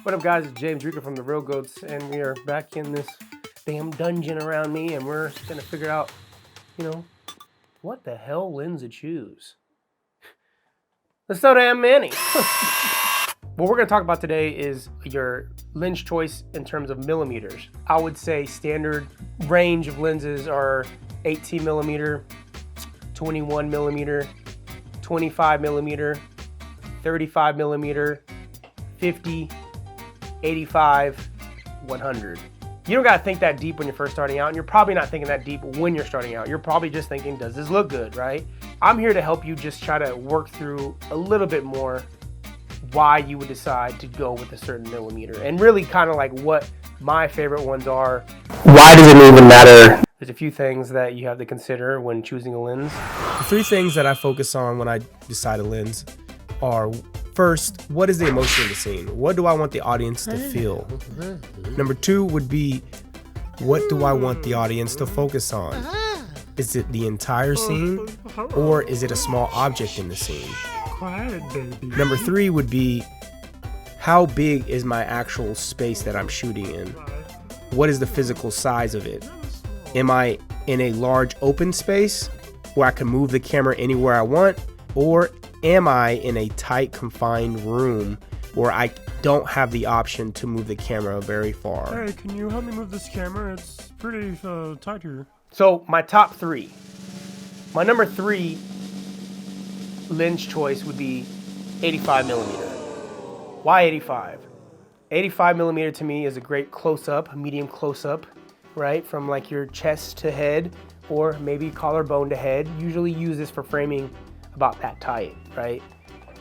What up, guys? It's James Rico from the Real Goats, and we are back in this damn dungeon around me, and we're gonna figure out, what the hell lens to choose. There's so damn many. What we're gonna talk about today is your lens choice in terms of millimeters. I would say standard range of lenses are 18 millimeter, 21 millimeter, 25 millimeter, 35 millimeter, 50, 85, 100. You don't gotta think that deep when you're first starting out, and you're probably not thinking that deep when you're starting out. You're probably just thinking, does this look good, right? I'm here to help you just try to work through a little bit more why you would decide to go with a certain millimeter, and really kind of like what my favorite ones are. Why does it even matter? There's a few things that you have to consider when choosing a lens. The three things that I focus on when I decide a lens are: first, what is the emotion of the scene? What do I want the audience to feel? Number two would be, what do I want the audience to focus on? Is it the entire scene, or is it a small object in the scene? Number three would be, how big is my actual space that I'm shooting in? What is the physical size of it? Am I in a large open space where I can move the camera anywhere I want, or am I in a tight, confined room where I don't have the option to move the camera very far? Hey, can you help me move this camera? It's pretty tight here. So my top three. My number three lens choice would be 85 millimeter. Why 85? 85 millimeter to me is a great close-up, medium close-up, right? From like your chest to head, or maybe collarbone to head. Usually use this for framing about that tight, right?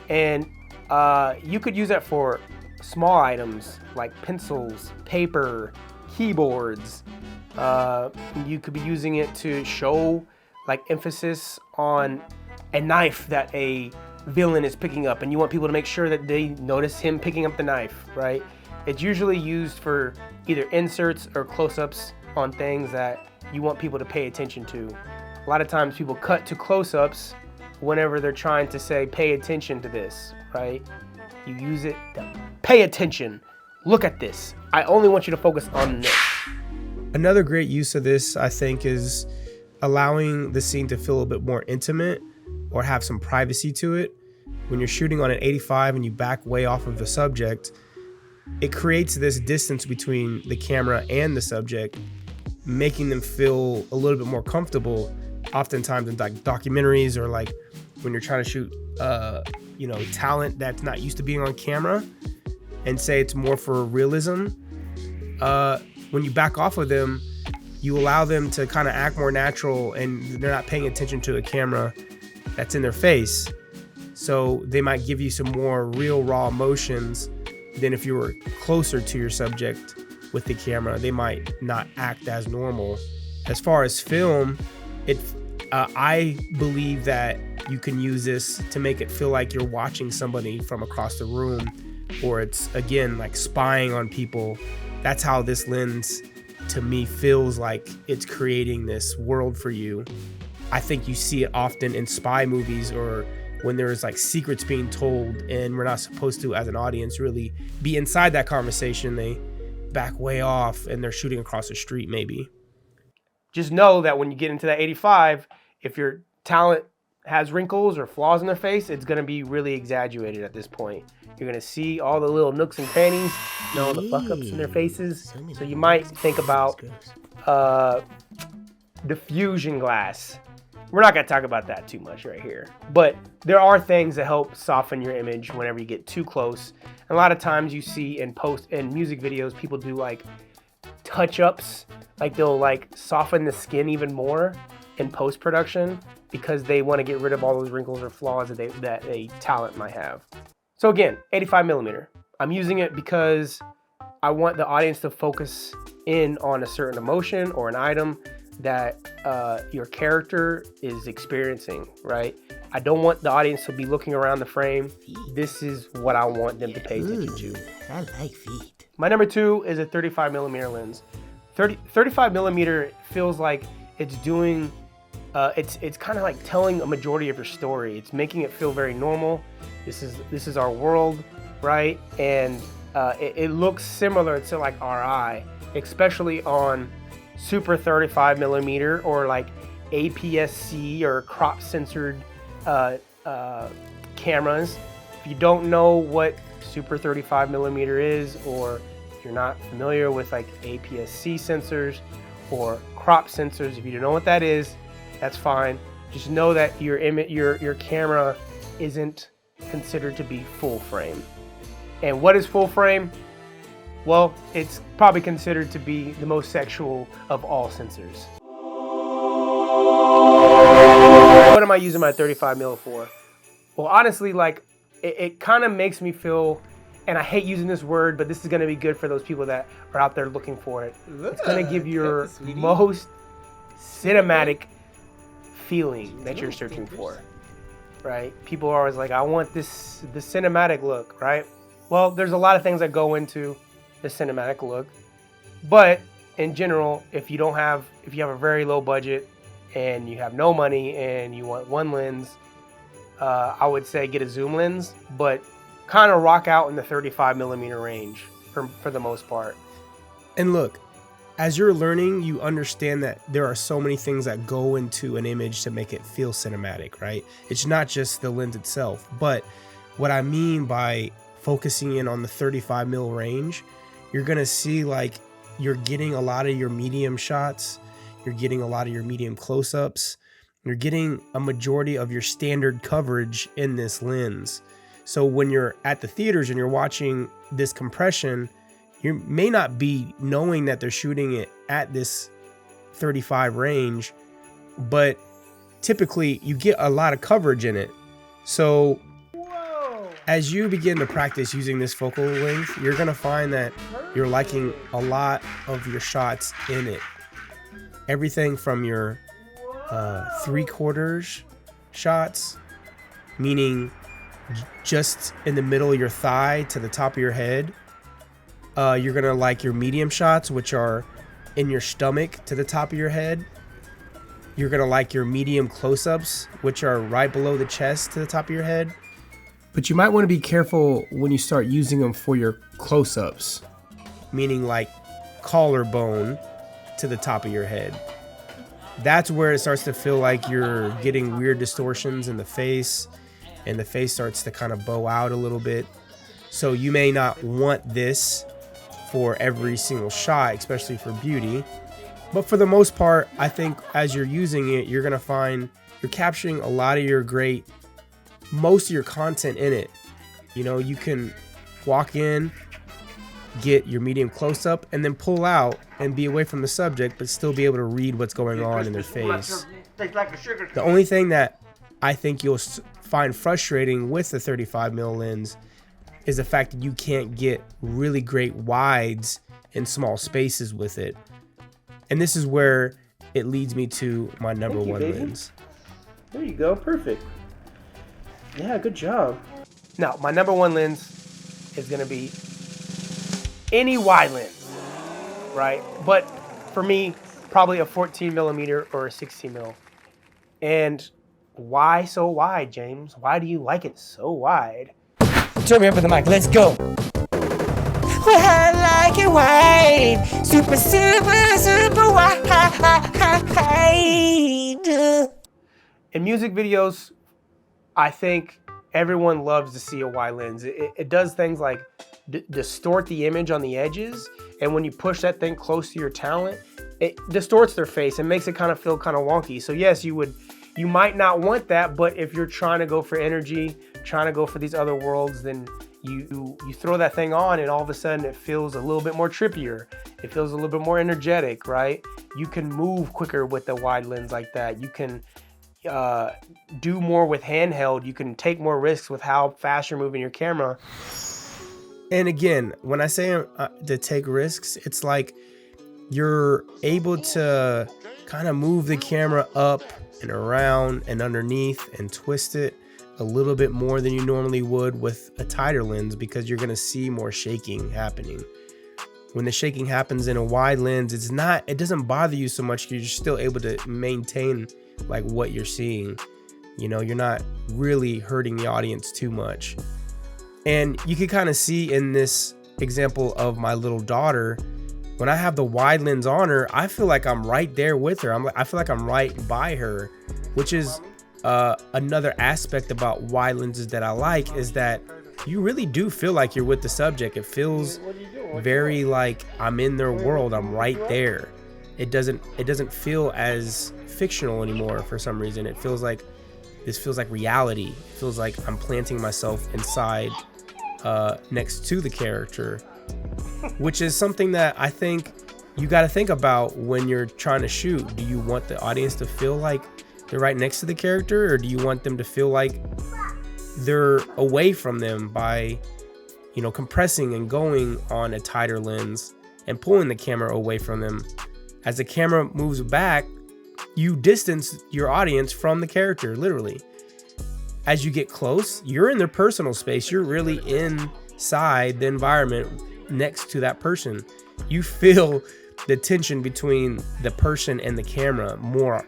And you could use that for small items like pencils, paper, keyboards. You could be using it to show like emphasis on a knife that a villain is picking up, and you want people to make sure that they notice him picking up the knife, right? It's usually used for either inserts or close-ups on things that you want people to pay attention to. A lot of times people cut to close-ups whenever they're trying to say, pay attention to this, right? You use it to pay attention. Look at this. I only want you to focus on this. Another great use of this, I think, is allowing the scene to feel a bit more intimate or have some privacy to it. When you're shooting on an 85 and you back way off of the subject, it creates this distance between the camera and the subject, making them feel a little bit more comfortable. Oftentimes in like documentaries, or like when you're trying to shoot talent that's not used to being on camera, and say it's more for realism, when you back off of them, you allow them to kind of act more natural, and they're not paying attention to a camera that's in their face. So they might give you some more real, raw emotions than if you were closer to your subject with the camera. They might not act as normal. As far as film, I believe that you can use this to make it feel like you're watching somebody from across the room, or it's, again, like spying on people. That's how this lens, to me, feels like it's creating this world for you. I think you see it often in spy movies, or when there's like secrets being told and we're not supposed to, as an audience, really be inside that conversation. They back way off and they're shooting across the street maybe. Just know that when you get into that 85, if your talent has wrinkles or flaws in their face, it's gonna be really exaggerated at this point. You're gonna see all the little nooks and crannies, all the fuck-ups in their faces. So you might think about diffusion glass. We're not gonna talk about that too much right here, but there are things that help soften your image whenever you get too close. And a lot of times you see in music videos, people do like touch-ups, like they'll like soften the skin even more in post-production because they want to get rid of all those wrinkles or flaws that a talent might have. So again, 85 millimeter. I'm using it because I want the audience to focus in on a certain emotion or an item that your character is experiencing, right? I don't want the audience to be looking around the frame. This is what I want them to pay attention to. I like feet. My number two is a 35 millimeter lens. 35 millimeter feels like it's doing, it's kind of like telling a majority of your story. It's making it feel very normal. This is our world, right? And it looks similar to like Arri, especially on super 35 millimeter or like APS-C or crop censored cameras. If you don't know what super 35 millimeter is, or if you're not familiar with like APS-C sensors or crop sensors, if you don't know what that is, that's fine. Just know that your camera isn't considered to be full frame. And what is full frame? Well, it's probably considered to be the most sexual of all sensors. What am I using my 35mm for? Well, honestly, like it kind of makes me feel, and I hate using this word, but this is gonna be good for those people that are out there looking for it. It's gonna give your most cinematic feeling that you're searching for, right? People are always like, I want the cinematic look, right? Well, there's a lot of things that go into the cinematic look, but in general, if you have a very low budget and you have no money and you want one lens, I would say get a zoom lens, but kind of rock out in the 35mm range for the most part. And look, as you're learning, you understand that there are so many things that go into an image to make it feel cinematic, right? It's not just the lens itself, but what I mean by focusing in on the 35mm range, you're gonna see like you're getting a lot of your medium shots, you're getting a lot of your medium close-ups, you're getting a majority of your standard coverage in this lens. So when you're at the theaters and you're watching this compression, you may not be knowing that they're shooting it at this 35 range, but typically you get a lot of coverage in it. So as you begin to practice using this focal length, you're gonna find that you're liking a lot of your shots in it. Everything from your 3/4 shots, meaning just in the middle of your thigh to the top of your head. You're gonna like your medium shots, which are in your stomach to the top of your head. You're gonna like your medium close-ups, which are right below the chest to the top of your head. But you might want to be careful when you start using them for your close-ups, meaning like collarbone to the top of your head. That's where it starts to feel like you're getting weird distortions in the face, and the face starts to kind of bow out a little bit. So you may not want this for every single shot, especially for beauty. But for the most part, I think as you're using it, you're gonna find you're capturing a lot of most of your content in it. You know, you can walk in, get your medium close up, and then pull out and be away from the subject, but still be able to read what's going on in their face. The only thing that I think you'll find frustrating with the 35mm lens is the fact that you can't get really great wides in small spaces with it. And this is where it leads me to my number one lens. There you go, perfect. Yeah, good job. Now, my number one lens is gonna be any wide lens, right? But for me, probably a 14mm or a 16mm. And why so wide, James? Why do you like it so wide? Turn me up with the mic, let's go. Well, I like it wide, super, super, super wide. In music videos, I think everyone loves to see a wide lens. It does things like distort the image on the edges, and when you push that thing close to your talent, it distorts their face and makes it kind of feel kind of wonky. So yes, you might not want that, but if you're trying to go for energy, trying to go for these other worlds, then you throw that thing on and all of a sudden it feels a little bit more trippier. It feels a little bit more energetic, right? You can move quicker with the wide lens like that. You can do more with handheld. You can take more risks with how fast you're moving your camera. And again, when I say to take risks, it's like you're able to kind of move the camera up and around and underneath and twist it a little bit more than you normally would with a tighter lens, because you're going to see more shaking happening. When the shaking happens in a wide lens, it doesn't bother you so much. You're still able to maintain like what you're seeing. You know, you're not really hurting the audience too much. And you can kind of see in this example of my little daughter. When I have the wide lens on her, I feel like I'm right there with her. I feel like I'm right by her, which is another aspect about wide lenses that I like, is that you really do feel like you're with the subject. It feels very like I'm in their world. I'm right there. It doesn't feel as fictional anymore for some reason. It feels like reality. It feels like I'm planting myself inside next to the character, which is something that I think you got to think about when you're trying to shoot. Do you want the audience to feel like they're right next to the character, or do you want them to feel like they're away from them by, compressing and going on a tighter lens and pulling the camera away from them? As the camera moves back, you distance your audience from the character, literally. As you get close, you're in their personal space. You're really inside the environment next to that person. You feel the tension between the person and the camera more,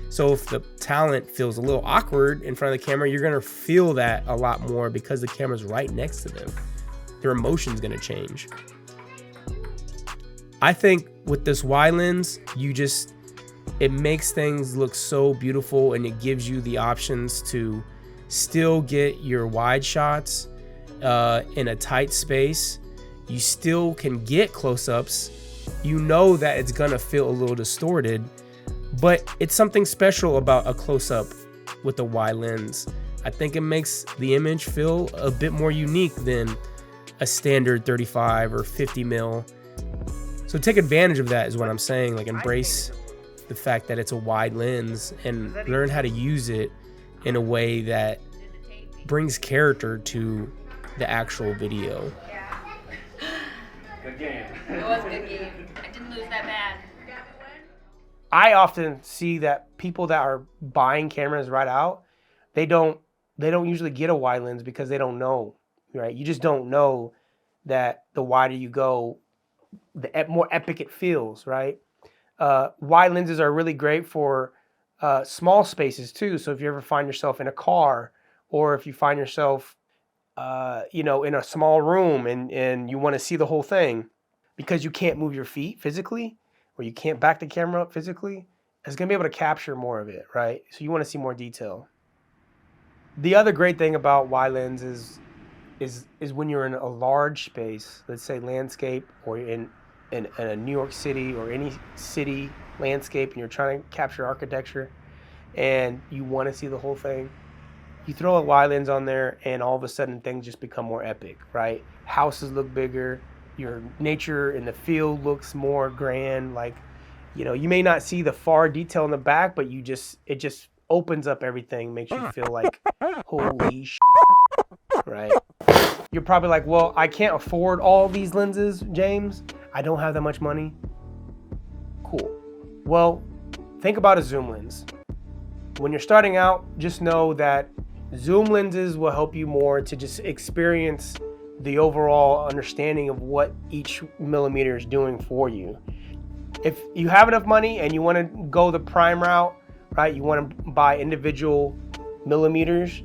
So if the talent feels a little awkward in front of the camera, you're going to feel that a lot more because the camera's right next to them. Their emotion's going to change. I think with this wide lens, it makes things look so beautiful, and it gives you the options to still get your wide shots in a tight space. You still can get close-ups. You know that it's gonna feel a little distorted, but it's something special about a close-up with a wide lens. I think it makes the image feel a bit more unique than a standard 35 or 50 mil. So take advantage of that is what I'm saying. Like, embrace the fact that it's a wide lens and learn how to use it in a way that brings character to the actual video. Good game. It was a good game. I didn't lose that bad. I often see that people that are buying cameras right out, they don't usually get a wide lens because they don't know, right? You just don't know that the wider you go, the more epic it feels, right? Wide lenses are really great for small spaces too. So if you ever find yourself in a car, or if you find yourself, in a small room and you want to see the whole thing because you can't move your feet physically, or you can't back the camera up physically, it's gonna be able to capture more of it, right? So you want to see more detail. The other great thing about wide lens is when you're in a large space, let's say landscape, or in a New York City or any city landscape, and you're trying to capture architecture and you want to see the whole thing, you throw a wide lens on there and all of a sudden things just become more epic, right? Houses look bigger, your nature in the field looks more grand. Like, you may not see the far detail in the back, but it just opens up everything, makes you feel like, holy shit, right? You're probably like, well, I can't afford all these lenses, James. I don't have that much money. Cool. Well, think about a zoom lens. When you're starting out, just know that zoom lenses will help you more to just experience the overall understanding of what each millimeter is doing for you. If you have enough money and you want to go the prime route, right? You want to buy individual millimeters.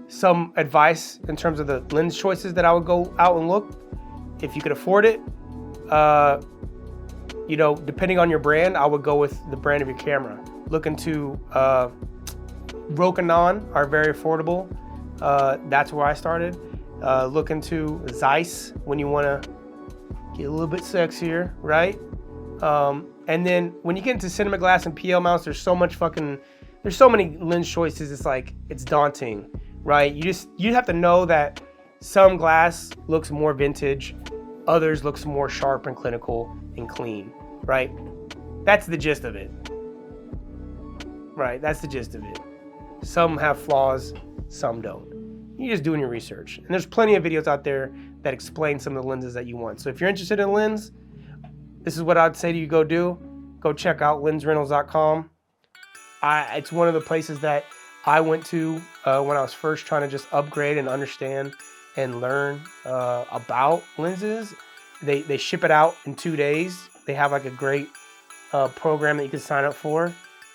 Some advice in terms of the lens choices that I would go out and look. If you could afford it, depending on your brand, I would go with the brand of your camera. Look into Canon are very affordable. That's where I started. Look into Zeiss when you want to get a little bit sexier, right? And then when you get into cinema glass and PL mounts, there's so many lens choices. It's daunting, right? You have to know that some glass looks more vintage, others looks more sharp and clinical and clean, right? That's the gist of it. Right, that's the gist of it. Some have flaws, some don't. You're just doing your research. And there's plenty of videos out there that explain some of the lenses that you want. So if you're interested in a lens, this is what I'd say to you go do. Go check out lensrentals.com. It's one of the places that I went to when I was first trying to just upgrade and understand and learn about lenses. They ship it out in 2 days. They have like a great program that you can sign up for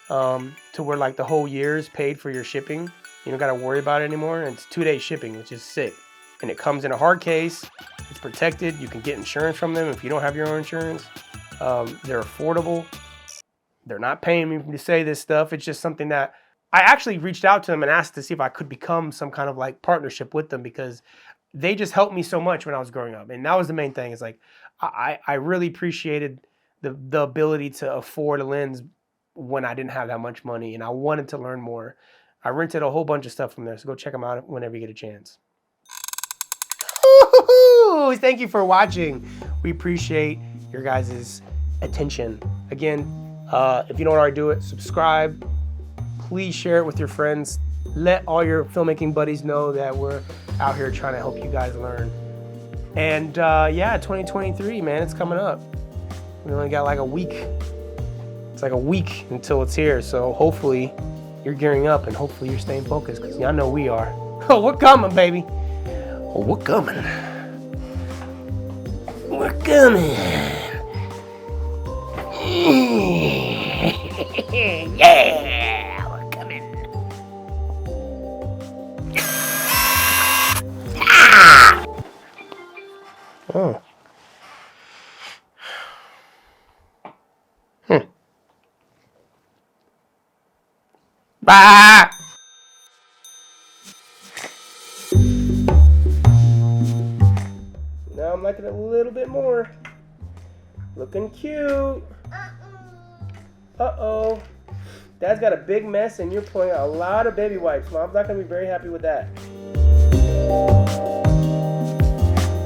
to where like the whole year is paid for your shipping. You don't got to worry about it anymore. And it's 2 day shipping, which is sick. and it comes in a hard case. It's protected. You can get insurance from them if you don't have your own insurance. They're affordable. They're not paying me to say this stuff. It's just something that I actually reached out to them and asked to see if I could become some kind of like partnership with them, because they just helped me so much when I was growing up. And that was the main thing. Is like, I really appreciated the ability to afford a lens when I didn't have that much money, and I wanted to learn more. I rented a whole bunch of stuff from there, so go check them out whenever you get a chance. Woo-hoo-hoo! Thank you for watching. We appreciate your guys' attention. Again, if you don't already do it, subscribe. Please share it with your friends. Let all your filmmaking buddies know that we're out here trying to help you guys learn. And yeah, 2023, man, it's coming up. We only got like a week. It's like a week until it's here. So hopefully you're gearing up, and hopefully you're staying focused, because y'all know we are. Oh, we're coming, baby. Oh, we're coming. We're coming. Yeah, we're coming. Oh. Bah! Now I'm liking it a little bit more. Looking cute. Uh-oh. Dad's got a big mess and you're pouring out a lot of baby wipes. Mom's not going to be very happy with that.